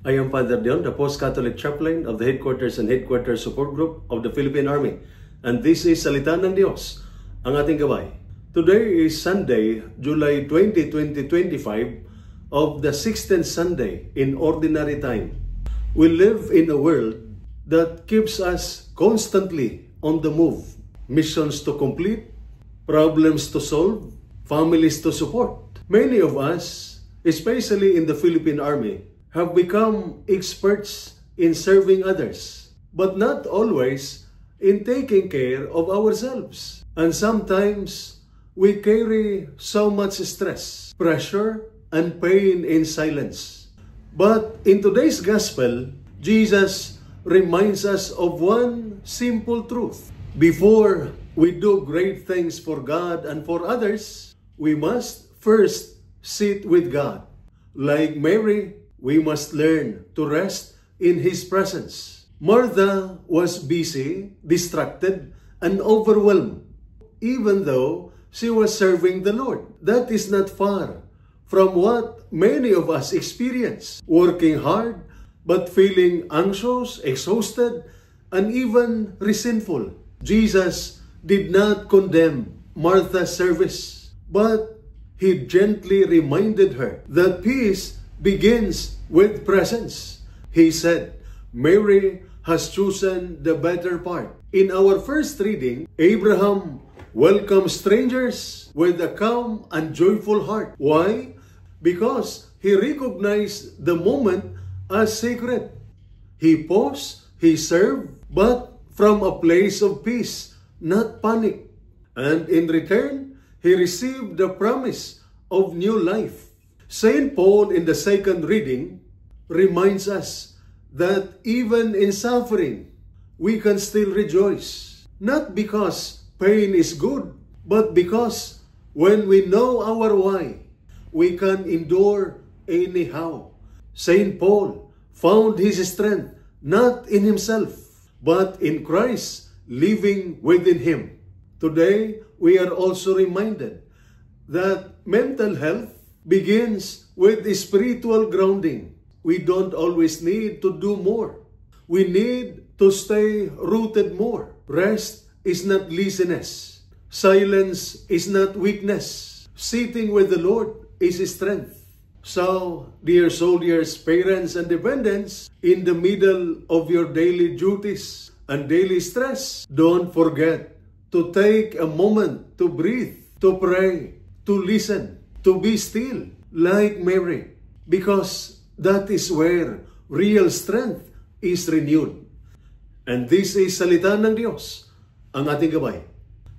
I am Father Dion, the Post-Catholic Chaplain of the Headquarters and Headquarters Support Group of the Philippine Army. And this is Salita ng Diyos, ang ating gabay. Today is Sunday, July 20, 2025, of the 16th Sunday in Ordinary Time. We live in a world that keeps us constantly on the move. Missions to complete, problems to solve, families to support. Many of us, especially in the Philippine Army, have become experts in serving others, but not always in taking care of ourselves. And sometimes we carry so much stress, pressure, and pain in silence. But in today's gospel, Jesus reminds us of one simple truth. Before we do great things for God and for others, we must first sit with God. Like Mary, we must learn to rest in His presence. Martha was busy, distracted, and overwhelmed, even though she was serving the Lord. That is not far from what many of us experience, working hard, but feeling anxious, exhausted, and even resentful. Jesus did not condemn Martha's service, but He gently reminded her that peace begins with presence. He said, Mary has chosen the better part. In our first reading, Abraham welcomed strangers with a calm and joyful heart. Why? Because he recognized the moment as sacred. He paused, he served, but from a place of peace, not panic. And in return, he received the promise of new life. St. Paul in the second reading reminds us that even in suffering, we can still rejoice. Not because pain is good, but because when we know our why, we can endure anyhow. St. Paul found his strength not in himself, but in Christ living within him. Today, we are also reminded that mental health begins with spiritual grounding. We don't always need to do more. We need to stay rooted more. Rest is not laziness. Silence is not weakness. Sitting with the Lord is strength. So, dear soldiers, parents, and dependents, in the middle of your daily duties and daily stress, don't forget to take a moment to breathe, to pray, to listen, to be still, like Mary, because that is where real strength is renewed. And this is Salita ng Diyos, ang ating gabay.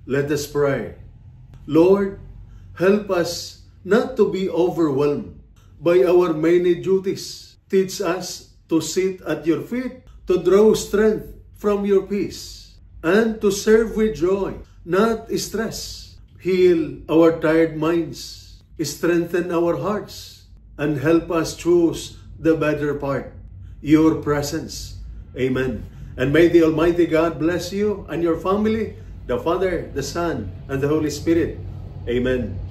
Let us pray. Lord, help us not to be overwhelmed by our many duties. Teach us to sit at your feet, to draw strength from your peace, and to serve with joy, not stress. Heal our tired minds, strengthen our hearts, and help us choose the better part, your presence. Amen. And may the Almighty God bless you and your family, the Father, the Son, and the Holy Spirit. Amen.